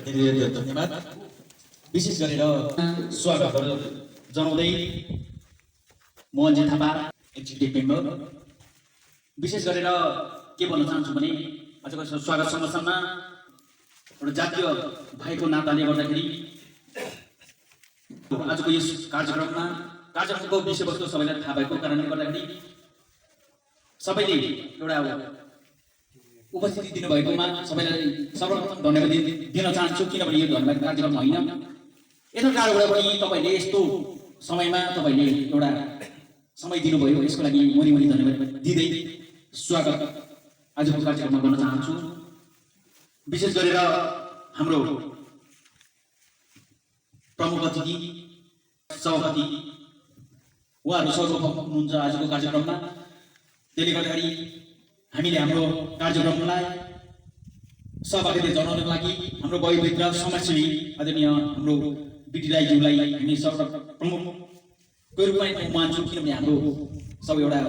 धेरै धेरै धन्यवाद। विशेष गरेर स्वागतहरू जनाउँदै मोहनजी थापा एक्जिक्युटिभ मेम्बर, विशेष गरेर के भन्न चाहन्छु भने आजको स्वागत संगठनमा एउटा जातीय भएको नाताले गर्दाखेरि आजको यस कार्यक्रमको विषयवस्तु सबैलाई थाहा भएको कारणले गर्दाखेरि सबैले एउटा उपस्थिति दिनुभएकोमा सबैलाई सर्वप्रथम धन्यवाद दिन चाहन्छु, किनभने यो धन्यवाद कार्यक्रम होइन। यता टाढोबाट पनि तपाईँले यस्तो समयमा तपाईँले एउटा समय दिनुभयो, यसको लागि मनी धन्यवाद दिँदै स्वागत आजको कार्यक्रममा गर्न चाहन्छु। विशेष गरेर हाम्रो प्रमुख अतिथि सभापति उहाँहरू सर्वप्रथम हुनुहुन्छ आजको कार्यक्रममा। त्यसले गर्दाखेरि हामीले हाम्रो कार्यक्रमलाई सहभागिता जनाउनको लागि हाम्रो वयोवृद्ध समाजसेवी आदरणीय हाम्रो बिटी राईज्यूलाई हामी सर्वप्रमुखको रूपमा मान्छौँ, किनभने हाम्रो सब एउटा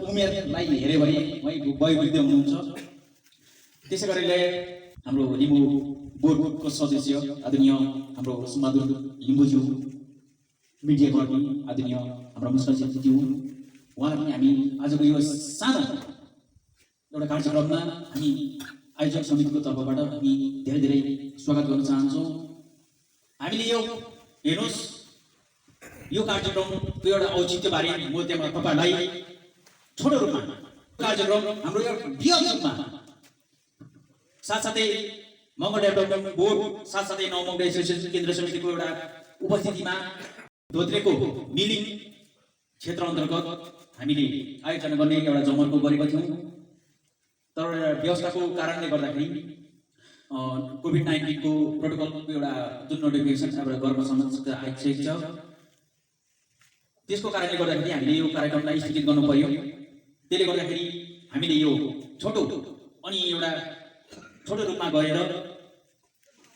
उमेरलाई हेऱ्यो भने उहाँ वयोवृद्ध हुनुहुन्छ। त्यसै गरेर हाम्रो लिम्बू बोर्डको सदस्य आदरणीय हाम्रो सुबहादुर लिम्बूज्यू, मिडिया कर्मी आदरणीय हाम्रो मुस्ताज्यू, उहाँलाई पनि हामी आजको यो सानो एउटा कार्यक्रममा हामी आयोजक समितिको तर्फबाट हामी धेरै धेरै स्वागत गर्न चाहन्छौँ। हामीले यो हेर्नुहोस्, यो कार्यक्रमको एउटा औचित्यबारे म त्यहाँ तपाईँहरूलाई छोटो रूपमा कार्यक्रम हाम्रो एउटा बृहत रूपमा साथसाथै मगर डेभलपमेन्ट बोर्ड साथसाथै नवमगर एसोसिएसन केन्द्र समितिको एउटा उपस्थितिमा धोत्रेको मिलिङ क्षेत्र अन्तर्गत हामीले आयोजना गर्ने एउटा जमर्को गरेका थियौँ। तर व्यवस्थाको कारणले गर्दाखेरि कोभिड-19 को प्रोटोकलको एउटा जुन नोटिफिकेसन एउटा गर्न समस्या आइसकेको छ, त्यसको कारणले गर्दाखेरि हामीले यो कार्यक्रमलाई स्थगित गर्नु पर्यो। त्यसले गर्दाखेरि हामीले यो छोटो अनि एउटा छोटो रूपमा गरेर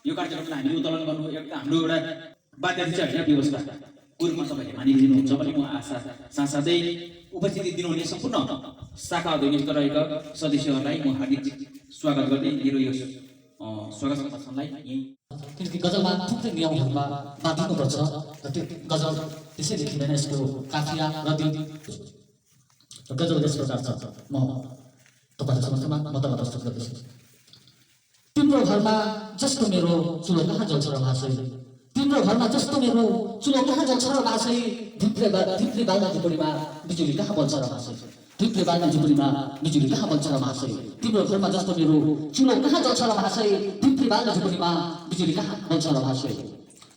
यो कार्यक्रमलाई हामीले उत्तोलन गर्नु हाम्रो एउटा बाध्यता छ होइन। व्यवस्था पूर्वमा तपाईँले मानिलिनुहुन्छ भने म आशा साथसाथै उपस्थिति दिनुहुने सम्पूर्ण शाखा अध्यक्ष रहेका सदस्यहरूलाई म हार्दिक स्वागत गर्दै मेरो यो स्वागत सम्भाषणलाई यही। किनकि गजलमा थुप्रै नियमहरूमा बाँधिनुपर्छ र त्यो गजल त्यसै देखिँदैन, यसको काफिया र त्यो गजल यस प्रकार छ। म तपाईँहरूको समक्षमा मतबाट प्रस्तुत गर्दैछु। तिम्रो घरमा जस्तो मेरो चुलो कहाँ जल्छ र भाषै, तिम्रो घरमा जस्तो मेरो चुलो कहाँ जल्छ र भाषै, धिप्रे बाल्ने झुपडीमा बिजुली कहाँ बल्छ र भाषै, धिप्रे बाल्ने झुपडीमा बिजुली कहाँ बल्छ र भाषै, तिम्रो घरमा जस्तो मेरो चुलो कहाँ जल्छ र भाषै, धिप्रे बाल्ने झुपडीमा बिजुली कहाँ बल्छ र भाषै।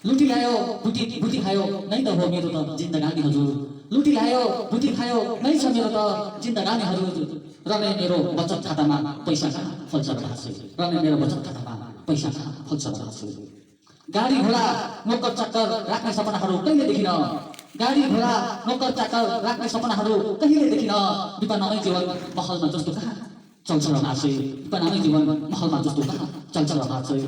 लुटी ल्यायो बुटी खायो नै त हो मेरो त जिन्दगानी हजुर, लुटी ल्यायो बुटी खायो नै छ मेरो त जिन्दगानी हजुर, र मेरो बचत खातामा पैसा कहाँ फल्छ र भाषै, र मेरो बचत खातामा पैसा कहाँ फल्छ र भाषै। गाडी घोडा नोकर चाकर राख्ने सपनाहरू कहिले देखिन, गाडी घोडा नोकर चाकर राख्ने सपनाहरू कहिले देखिन, विपन्नमै जीवन महलमा जस्तो कहाँ चल्छ र भाषै, विपन्नमै जीवन महलमा जस्तो कहाँ चल्छ र भाषै।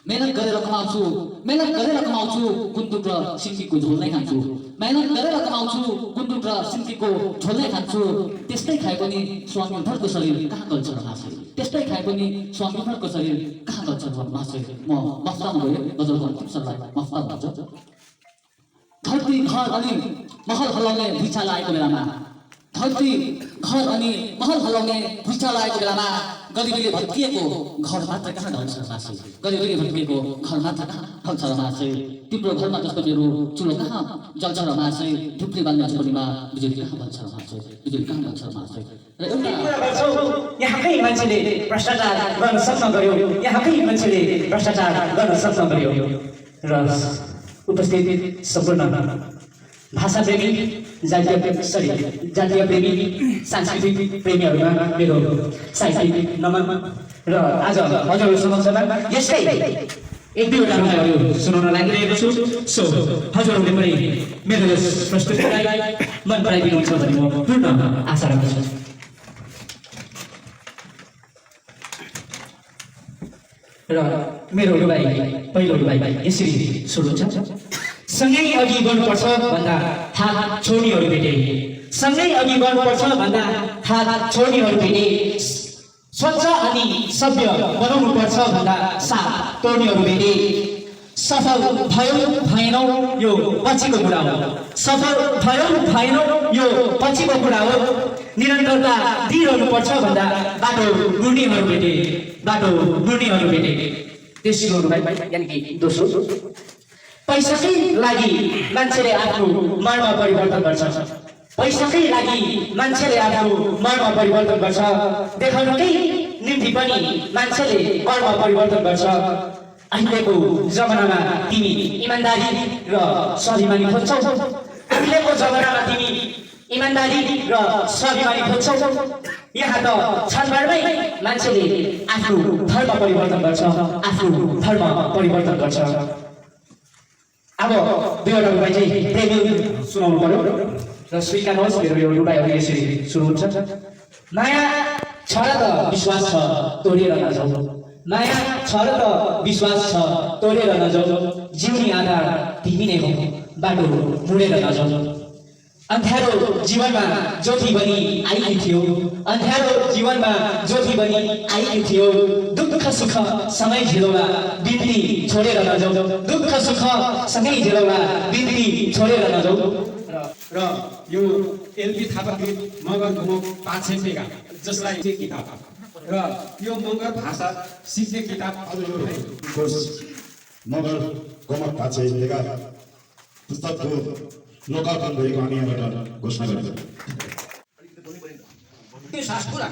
मेहनत गरेर कमाउँछु गुन्द्रुक र सिन्कीको झोल नै खान्छु, मेहनत गरेर कमाउँछु गुन्द्रुक र सिन्कीको झोल नै खान्छु, त्यस्तै खाए पनि स्वामीभरको शरीर कहाँ गल्छ र भाषै, त्यस्तै खाए पनि स्वामीभरको शरीर कहाँ गल्छ र भाषै। म मफ्तामा गएँ, गजलको अन्तिम सरलाई मफ्ता भन्छ। धरती घर अनि महल हल्लाउने भुइँचा लागेको बेलामा, धरती घर अनि महल हल्लाउने भुइँचा लागेको बेलामा, गरिबीले भत्किएको घर मात्र कहाँ ढल्छ र भाषै, गरिबीले भत्किएको घर मात्र कहाँ ढल्छ र भाषै। तिम्रो घरमा जस्तो मेरो चुलो कहाँ जल्छ र भाषै, ढुप्री बाल्ने झोपडीमा बिजुली कहाँ बल्छ र भाषै, बिजुली कहाँ बल्छ र भाषै। र यहाँकै मान्छेले भ्रष्टाचार गर्न सक्न गर्यो, यहाँकै मान्छेले भ्रष्टाचार गर्न सक्न गर्यो। र उपस्थित सम्पूर्ण भाषा प्रेमी जातीय प्रेमी सांस्कृतिक प्रेमीहरूमा मेरो साहित्यिक नमन। र आज हजुरहरू समक्षमा यस्तै एक दुईवटा गजलहरू सुनाउन लागिरहेको छु। सो हजुरहरूले पनि मेरो यस प्रस्तुतिलाई मन पराइदिनुहुन्छ भन्ने म पूर्ण आशा राख्दछु। र मेरो रुबाई पहिलो रुबाई यसरी सुरु हुन्छ। सँगै अघि बढ्नुपर्छ भन्दा थाहा छोड्नेहरू भेटे, सँगै अघि बढ्नुपर्छ भन्दा थाहा छोड्नेहरू भेटे, स्वच्छ अनि सभ्य बनाउनु पर्छ भन्दा साथ तोड्नेहरू भेटे सफल भयो भएनौ यो पछिको कुरा हो सफल भयो भएनौ यो पछिको कुरा हो निरन्तरता दिइरहनु पर्छ भन्दा बाटो गुड्नेहरू भेटे तेस्रो भाइ यानि कि दोस्रो पैसाकै लागि मान्छेले आफ्नो मनमा परिवर्तन गर्छ पैसाकै लागि मान्छेले आफ्नो मनमा परिवर्तन गर्छ देखाउनकै निम्ति पनि मान्छेले मनमा परिवर्तन गर्छ अहिलेको जमानामा तिमी इमानदारी र स्वाभिमानी खोज्छौ अहिलेको जमानामा तिमी इमानदारी र स्वाभिमानी खोज्छौ यहाँ त क्षणभरमै मान्छेले आफ्नो धर्म परिवर्तन गर्छ अब दुईवटा उपाय चाहिँ प्रेमी सुनाउनु पर्यो र स्वीकार्नुहोस् मेरो यो उपायहरू यसरी सुरु हुन्छ माया छ र त विश्वास छ तोडेर नजाऊ माया छ र त विश्वास छ तोडेर नजाऊ जिउने आधार तिमी नै हो बाटो मुडेर नजाऊ अन्ध्यारो जीवनमा ज्योति बनी आएकी थियो अन्ध्यारो जीवनमा ज्योति बनी आएकी थियो दुःख सुख सँगै झेलौला बिन्ती छोडेर नजाऊ दुःख सुख सँगै झेलौला बिन्ती छोडेर नजाऊ र यो एलपी थापा गीत मगर घुमक 500 पेगा जसलाई चाहिँ किताब र यो मगर भाषा सिक्ने किताब मगर घुमक 500 पेगा पुस्तकको लोकार्पण भएको हामी यहाँबाट घोषणा गर्छौँ त्यो सासपुरा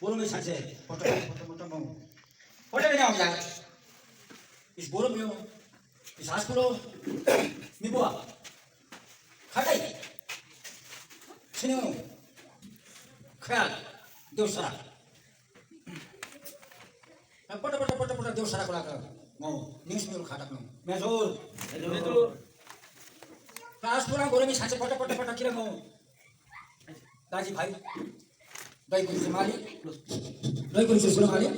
बोरोमे साचे फोटो नि आउँछ इस बोरोमे इस सासपुरो मिबुआ खाटै छिनु ख्याल देउसरा पट देउसराको लागि म न्युज मेरो खाटाक्नु मेजोर सासपुरा बोरोमे साचे पट किन म दाजी भाइ दही कुछ माली सुनो माली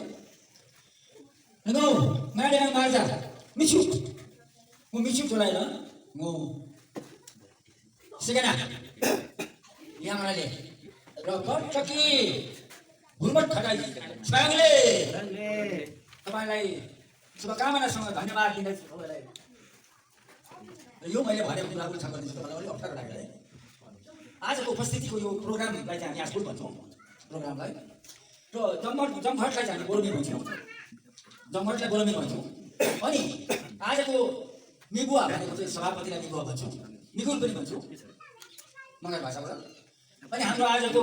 नो मारे मार्जा मिछु म मिछु चलाइन म सिगना यहाँले र पटकी भुलमट खटाई छाङले तपाईलाई शुभकामनासँग धन्यवाद दिन्छु तपाईलाई यो मैले भनेको कुरा उल्था गर्दिन्छु तपाईलाई अलि अप्ठ्यारो लाग्यो है आजको उपस्थितिको यो प्रोग्रामलाई चाहिँ हामी आजकल भन्छौँ प्रोग्रामलाई र जमघटलाई चाहिँ हामी बोरोमे भन्छौँ जमघटलाई बोरोमे भन्छौँ अनि आजको मिबुवा भनेको चाहिँ सभापतिलाई मिबुवा भन्छौँ निगुल पनि भन्छौँ मगर भाषाबाट अनि हाम्रो आजको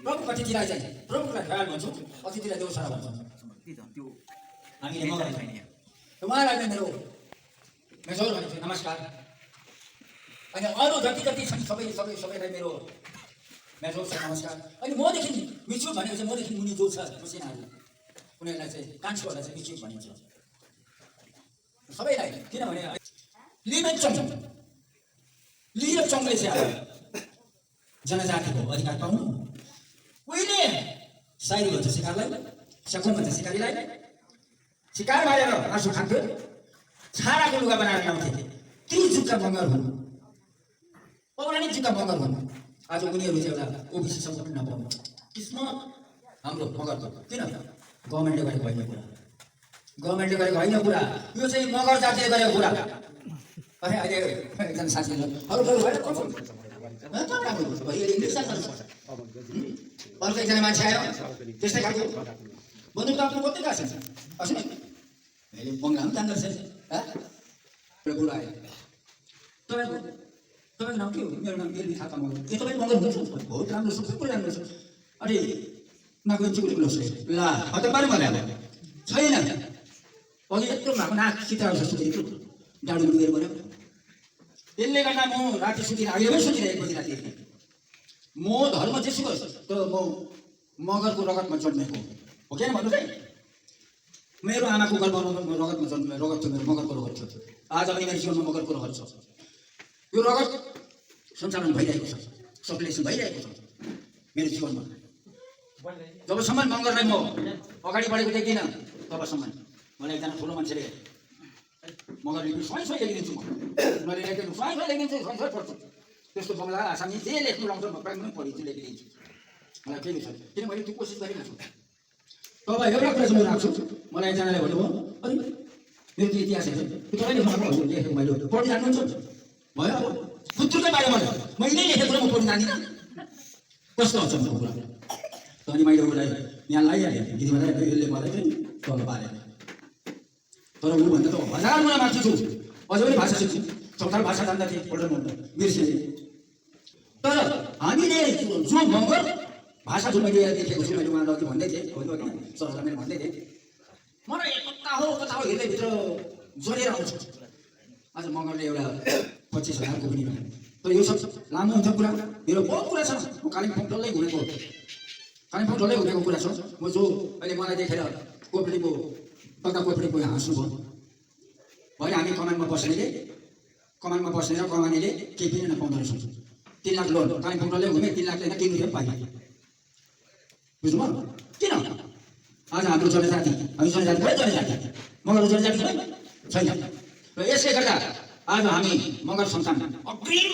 प्रमुख अतिथिलाई चाहिँ प्रमुखलाई ख्याल भन्छौँ अतिथिलाई देउसरा भन्छौँ हामीले मगर उहाँलाई मेरो मेजोर भनेको नमस्कार अनि अरू जति छन् सबैलाई मेरो मेजोर छ नमस्कार अनि मदेखि मिचुक भनेको चाहिँ मदेखि मुनि जो छ मसिनाहरू उनीहरूलाई चाहिँ कान्छोहरूलाई चाहिँ मिचुक भनिन्छ सबैलाई किनभने लिएचङले चाहिँ जनजातिको अधिकार पाउनु उहिले साइरी भन्छ शिकारलाई सकुन भन्छ शिकारीलाई शिकार मारेर मासु खान्थ्यो छाडाको लुगा बनाएर ल्याउँथे ती जुका मगर हुन् पौराणिक जुका मगर हुन् आज उनीहरू चाहिँ एउटा ओबिसी सम्पूर्ण नपाउनु किस्मत हाम्रो मगरको किन गभर्मेन्टले गरेको होइन कुरा यो चाहिँ मगर जातिले गरेको कुरा अहिले एकजना साथीले अर्को एकजना मान्छे आयो त्यस्तै खालको बन्दुक त आफ्नो कति गाछ अस्ति अहिले बङ्गला पनि जान्दो रहेछ एउटा बुढा आयो तपाईँको नाम के हो मेरो नाम एलबी थापा मगर ए तपाईँको मगर हुनुहुन्छ बहुत राम्रो छ सबै राम्रो छ अरे नाको चिकुली ब्लाउज ल त पारे भने छैन अघि यत्रो भएको नाक चित्राहरू जस्तो यत्रो डाडु डुबेर बन्यो त्यसले गर्दा म राति सुतिरहेको अहिले पनि सुतिरहेको बजी राति म धर्म जेसुको तर म मगरको रगतमा जन्मेको हो किन भन्नु चाहिँ मेरो आमाको गर्भमा रगतमा जन्मेको रगत थियो मेरो मगरको रगत थियो आज पनि मेरो जीवनमा मगरको रगत छ यो रगत सञ्चालन भइरहेको छ सर्कुलेसन भइरहेको छ मेरो जीवनमा जबसम्म मगरलाई म अगाडि बढेको देख्दिनँ तबसम्म मलाई एकजना ठुलो मान्छेले मगर स्वाई लेखिदिन्छु म मैले लेखिदिन्छु स्वाई लेखिदिन्छु स्वाई पढ्छु त्यस्तो बङ्गला आसामी जे लेख्नु लाउँछ म प्रायः पनि पढिदिन्छु लेखिदिन्छु मलाई केही छ किन मैले त्यो कोसिस गरिरहेको छु तब एउटा कुरा चाहिँ म राख्छु मलाई एकजनाले भन्नुभयो अनि मेरो त्यो इतिहास हेर्नु तपाईँले लेखेको मैले पढ्न जान्नुहुन्छ भयो अब खुत्रुकै बारे मैले लेखेको कुरा म पढ्न जान्दिनँ कस्तो हुन्छ मेरो कुरा अनि मैले उसलाई यहाँ लगाइहालेँ दिदीबहिनी यसले मलाई चाहिँ तल पारेँ तर ऊभन्दा त हजार गुणा माथि छु अझै पनि भाषा सिक्छु चौताल भाषा जान्दा थिएँ पढ्न बिर्सिने तर हामीले जो मगर भाषा जो मैले देखेको छु मैले उहाँलाई अघि भन्दै थिएँ सरलाई मैले भन्दै थिएँ मलाई कता हो हृदयभित्र जोडेर आउँछ आज मगरले एउटा 25,000 को पनि तर यो सब लामो हुन्छ कुरा मेरो बहुत कुरा छ म कालिम्पोङ डल्लै घुमेको कुरा छ म जो अहिले मलाई देखेर कोपडीको तक्का कोपडीको हाँस्नु भयो भने हामी कमानमा बस्नेले कमानीले केही पनि नपाउँदो रहेछौँ 3 लाख लोन कालिम्पोङ डल्लै घुमेँ 3 लाख होइन केही रुपियाँ पाइँ बुझ्नुभयो किन आज हाम्रो जनजाति हामी जनजाति भयो जनजाति मगर जनजाति छैन र यसले गर्दा आज हामी मगर सन्तान अग्रिम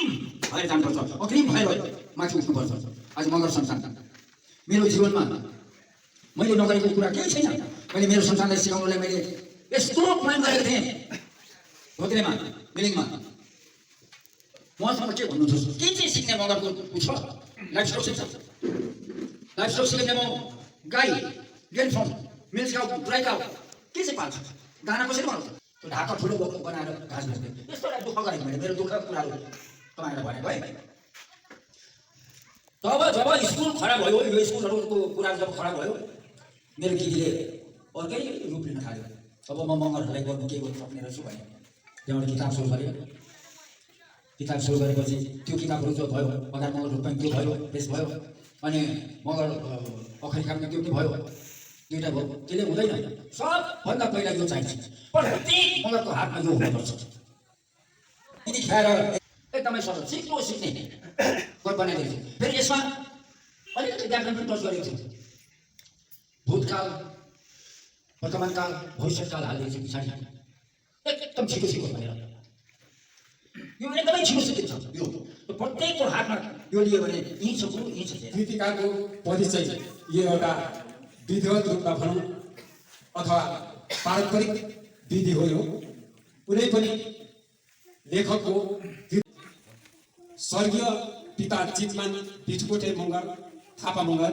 भएर जानुपर्छ अग्रिम भएर माथि उठ्नुपर्छ आज मगर सन्तान मेरो जीवनमा मैले नगरेको कुरा केही छैन मैले मेरो सन्तानलाई सिकाउनलाई मैले यस्तो प्लान गरेको थिएँ भोत्रेमा बिलिङमा उहाँसँग के भन्नु छ के चाहिँ सिक्ने मगरको छ लाइफ स्टक सिक्ने म गाई डेन फर्म मिल्स काउ ड्राई काउ के चाहिँ पाल्छ दाना कसरी बनाउँछ त्यो ढाका ठुलो बनाएर घाँस बेच्ने यस्तो एउटा दुःख गरेको मैले मेरो दुःखको कुराहरू तपाईँलाई भनेको है तब जब स्कुल खडा भयो यो स्कुलहरूको कुरा जब खडा भयो मेरो दिदीले अर्कै रूप लिन थाल्यो अब म मगरहरूलाई गर्नु के गर्नु सक्ने रहेछु भने त्यहाँबाट किताब सुरु गरेपछि त्यो किताबहरू जो भयो अगाडि मगर रूपमा त्यो भयो पेस भयो अनि मगर अखरी खालको त्यो भयो दुईवटा भयो त्यसले हुँदैन सबभन्दा पहिला यो चाहिन्छ प्रत्येक मगरको हातमा यो हुनुपर्छ यदि खाएर एकदमै सरल सिक्ने गत बनाइदिएको छु फेरि यसमा अलिकति व्याकरण पनि टच गरेको छु भूतकाल वर्तमानकाल भविष्यकाल हालिदिएको छु पछाडि एकदम छिटो भनेर यो एकदमै छिटो सिकिन्छ यो प्रत्येकको हातमा यो लियो भने यहीँ छ गुरु यहीँ छ कृतिकाको परिचय यो एउटा विधिवत रूपमा भनौँ अथवा पारम्परिक विधि हो यो कुनै पनि लेखकको स्वर्गीय पिता चितमान पिठुकोटे मगर थापा मगर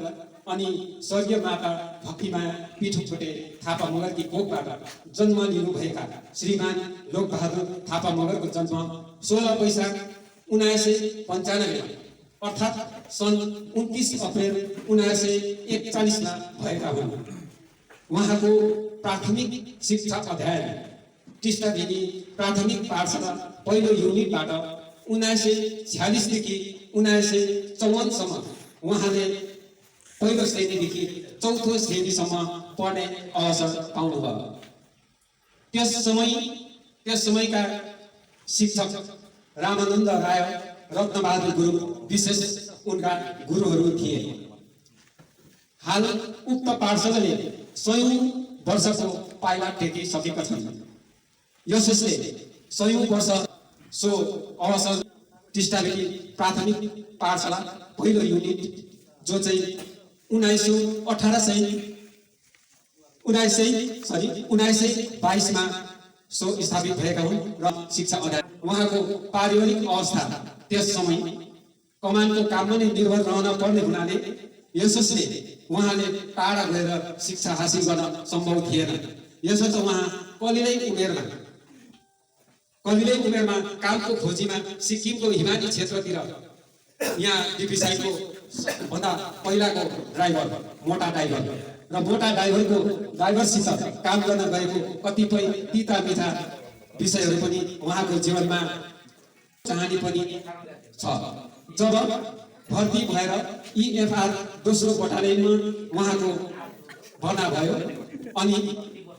अनि स्वर्गीय माता भक्तिमाया पिठुकोटे थापा मगरकी कोखबाट जन्म लिनुभएका श्रीमान लोकबहादुर थापा मगरको जन्म 16 वैशाख 1995 अर्थात् सन् 29 अप्रेल 1941 मा भएका हुन् उहाँको प्राथमिक शिक्षा अध्ययन टिस्टादेवी प्राथमिक पाठशाला पहिलो युनिटबाट 1946 देखि 1954 सम्म उहाँले पहिलो श्रेणीदेखि चौथो श्रेणीसम्म पढ्ने अवसर पाउनुभयो त्यस समयका शिक्षक रामानन्द राय रत्नबहादुर गुरुङ विशेष उनका गुरुहरू थिए हाल उक्त पाठशालाले 100औं वर्षको पाइला टेकिसकेका छन् यसले 100औं वर्ष सो अवसर टिस्टादेवी प्राथमिक पाठशाला पहिलो युनिट जो चाहिँ 1922 मा सो स्थापित भएका हुन् र शिक्षा अध्ययन उहाँको पारिवारिक अवस्था त्यस समय कमानको काममा नै निर्भर रहन पर्ने हुनाले यसले उहाँले टाढा गएर शिक्षा हासिल गर्न सम्भव थिएन यसर्थ उहाँ कलिलै उमेरमा कामको खोजीमा सिक्किमको हिमाली क्षेत्रतिर यहाँ डिपिसाइको भन्दा पहिलाको ड्राइभर मोटा ड्राइभरको ड्राइभरसित काम गर्न गएको कतिपय तिता मिठा विषयहरू पनि उहाँको जीवनमा चाहनी पनि छ जब भर्ती भएर इएफआर दोस्रो बटालियनमा उहाँको भर्ना भयो अनि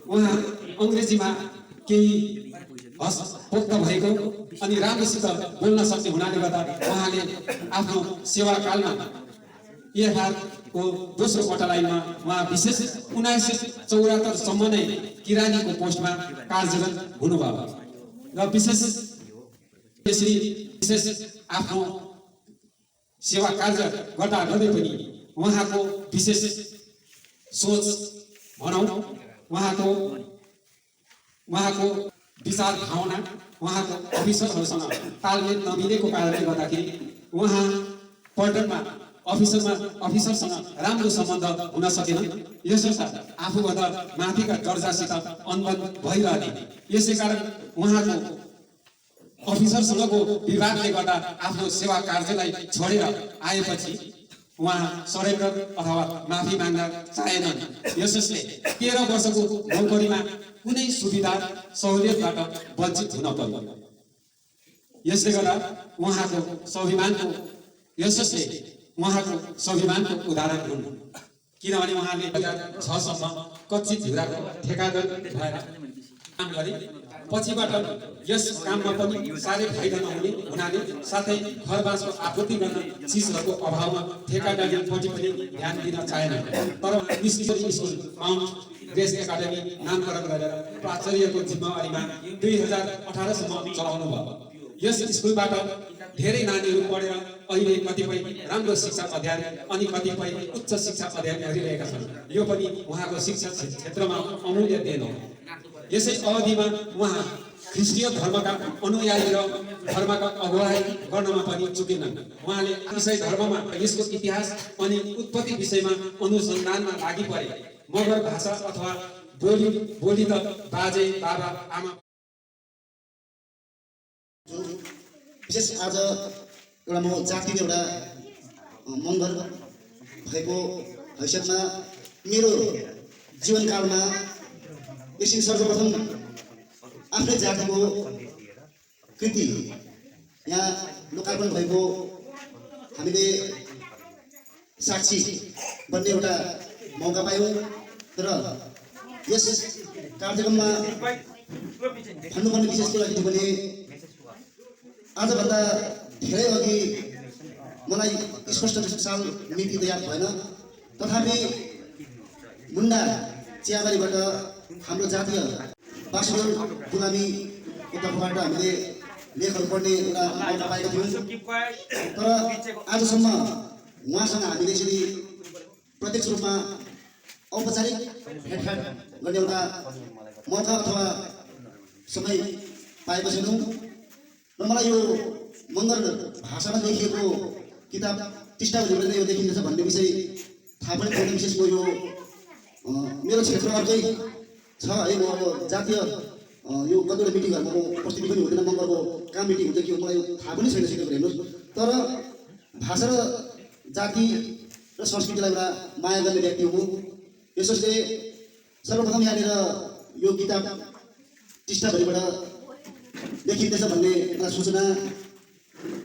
उहाँ अङ्ग्रेजीमा केही पोख्त भएको अनि राम्रोसित बोल्न सक्ने हुनाले गर्दा उहाँले आफ्नो सेवाकालमा इएफआर को दोस्रो बटालियनमा उहाँ विशेष 1974 सम्म नै किरानीको पोस्टमा कार्यरत हुनुभयो र विशेष आफ्नो सेवा कार्य गर्दा गर्दै पनि उहाँको विशेष सोच भनौँ उहाँको विचार भावना उहाँको अफिसरहरूसँग तालमेल नमिलेको कारणले गर्दाखेरि उहाँ पल्टनमा अफिसरसँग राम्रो सम्बन्ध हुन सकेन। यसर्थ आफूभन्दा माथिका दर्जासित अनबन भइरहने। यसै कारण उहाँको अफिसरसँगको विवादले गर्दा आफ्नो सेवा कार्यलाई छोडेर आएपछि उहाँ सरेन्डर अथवा माफी माग्न चाहेनन्। यसैले 13 वर्षको नौकरीमा कुनै सुविधा सहुलियतबाट वञ्चित हुन पर्यो। यसले गर्दा उहाँको स्वाभिमानको उदाहरण हुन्। किनभने उहाँले 2006 सम्म कच्ची झुराको ठेकादार भएर काम गरे। पछिबाट यस काममा पनि साह्रै फाइदा नहुने हुनाले साथै घरबासको आपूर्ति गर्न चिजहरूको अभावमा ठेकादारीपट्टि पनि ध्यान दिन चाहेन। तर missionary school Mount grace academy नामकरण गरेर प्राचार्यको जिम्मेवारीमा 2018 सम्म चलाउनु भयो। यस स्कुलबाट धेरै नानीहरू पढेर अहिले कतिपय राम्रो शिक्षा अध्ययन अनि कतिपय उच्च शिक्षा अध्ययन गरिरहेका छन्। यो पनि उहाँको शिक्षा क्षेत्रमा अमूल्य देन हो। यसै अवधिमा उहाँ ख्रिस्टीय धर्मका अनुयायी र धर्मका अगुवाई गर्नमा पनि चुकेनन्। उहाँले इसाई धर्ममा यसको इतिहास अनि उत्पत्ति विषयमा अनुसन्धानमा लागि परे। मगर भाषा अथवा बोली त बाजे बाबा आमा। विशेष आज एउटा म जातिको एउटा मङ्गर भएको हैसियतमा मेरो जीवनकालमा यसरी सर्वप्रथम आफ्नै जातिको कृति यहाँ लोकार्पण भएको हामीले साक्षी बन्ने एउटा मौका पायौँ। तर यस कार्यक्रममा भन्नुपर्ने विशेष कुरा के थियो भने आजभन्दा धेरै अघि मलाई स्पष्ट साल मिति त याद भएन, तथापि मुन्डा चियाबारीबाट हाम्रो जातीय वासुदेव गुलामीको तर्फबाट हामीले लेखहरू पढ्ने एउटा मौका पाएका थियौँ। तर आजसम्म उहाँसँग हामीले यसरी प्रत्यक्ष रूपमा औपचारिक भेटघाट गर्ने एउटा मौका अथवा समय पाएको छैनौँ। र मलाई यो मगर भाषामा लेखिएको किताब टिस्टाभरिबाट नै यो लेखिँदैछ भन्ने विषय थाहा पनि छैन। विशेष यो मेरो क्षेत्र अर्कै छ है। म अब जातीय यो कतिवटा मिटिङहरूमा म उपस्थिति पनि हुँदैन। मगरको कहाँ मिटिङ हुन्छ के मलाई थाहा पनि छैन सिकेको हेर्नुहोस्। तर भाषा र जाति र संस्कृतिलाई एउटा माया गर्ने व्यक्ति हुँ। यसोस्ले सर्वप्रथम यहाँनिर यो किताब टिस्टाभरिबाट लेखिँदैछ भन्ने एउटा सूचना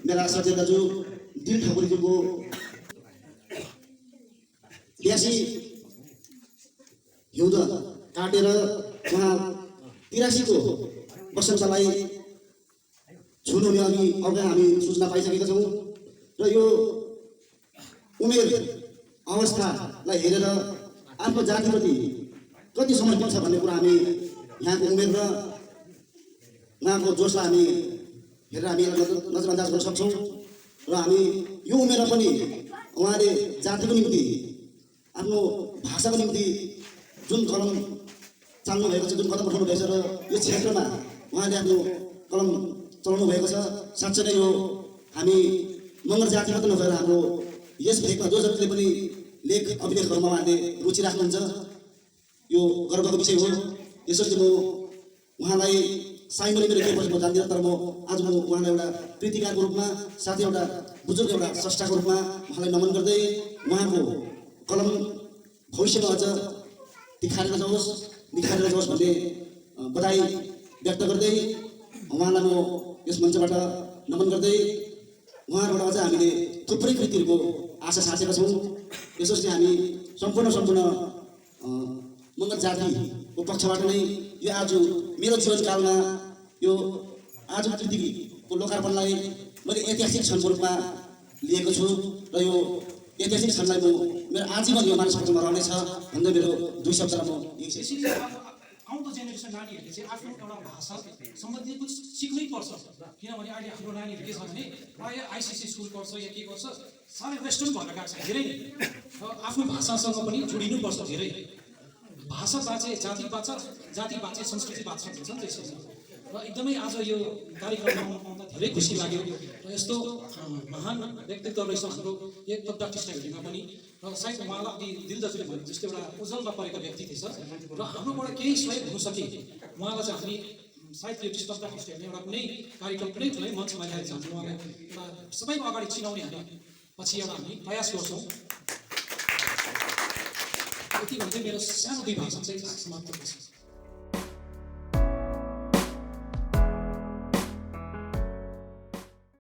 मेरा आचार्य दाजु दिल ठकुरीज्यूको 82 हिउँद काटेर उहाँ 83 को वसन्तलाई छुनु हुने अघि हामी सूचना पाइसकेका छौँ। र यो उमेर अवस्थालाई हेरेर आफ्नो जातिप्रति कति समर्पित छ भन्ने कुरा हामी यहाँको उमेर र उहाँको जोसलाई हामी हेरेर हामी नजरअन्दाज गर्न सक्छौँ। र हामी यो उमेरमा पनि उहाँले जातिको निम्ति आफ्नो भाषाको निम्ति जुन कलम चाल्नु भएको छ, जुन कदम उठाउनु भएको छ र यो क्षेत्रमा उहाँले आफ्नो कलम चलाउनु भएको छ, साँच्चै नै यो हामी मगर जाति मात्र नभएर हाम्रो यस भेगमा जो जतिले पनि लेख अभिलेखहरूमा उहाँले रुचि राख्नुहुन्छ यो गर्वको विषय हो। यसरी म उहाँलाई साइमले मेरो के पर्छ म जान्दिनँ, तर म आज म उहाँलाई एउटा कृतिकारको रूपमा साथै एउटा बुजुर्ग एउटा स्रष्टाको रूपमा उहाँलाई नमन गर्दै उहाँको कलम भविष्यमा अझ निखारेर जाओस् भन्ने बधाई व्यक्त गर्दै उहाँलाई म यस मञ्चबाट नमन गर्दै उहाँबाट अझ हामीले थुप्रै कृतिहरूको आशा साचेका छौँ। यसोस्ले हामी सम्पूर्ण मगर जातिको पक्षबाट नै यो आज मेरो जीवनकालमा यो आज कृतिको लोकार्पणलाई मैले ऐतिहासिक क्षणको रूपमा लिएको छु र यो ऐतिहासिक क्षणलाई म मेरो आजीवन यो मानस पक्षमा रहनेछ भन्दै मेरो 2 शब्दलाई म आउँदो जेनेरेसन नानीहरूले चाहिँ आफ्नो एउटा भाषा सम्बन्धी कुछ सिक्नै पर्छ। किनभने अहिले हाम्रो नानीहरू के छ भने प्रायः आइसिसी स्कुल पढ्छ या के गर्छ, साह्रै वेस्टर्न भएर गएको छ धेरै। र आफ्नो भाषासँग पनि जोडिनुपर्छ धेरै। भाषा बाँचे जाति बाँचे संस्कृति बाँच्छ भन्छन् त्यसरी र एकदमै आज यो कार्यक्रममा आउन पाउँदा धेरै खुसी लाग्यो र यस्तो महान व्यक्तित्व रहेछ हाम्रो एक त डाक्टर स्टाइलमा पनि र सायद उहाँलाई अघि दिल दाजुले भने जस्तो एउटा उज्जवलमा परेको व्यक्ति थिएछ र हाम्रोबाट केही सहयोग हुन सके उहाँलाई चाहिँ हामी सायद यो डिस्टर्ब डाक्टर स्टाइलमा एउटा कुनै कार्यक्रम कुनै ठुलै मञ्चमा ल्याएर जान्छौँ उहाँलाई एउटा सबैको अगाडि चिनाउने हामी पछि एउटा हामी प्रयास गर्छौँ यति भन्दै मेरो सानो दुई भाषण चाहिँ समाप्त गर्छु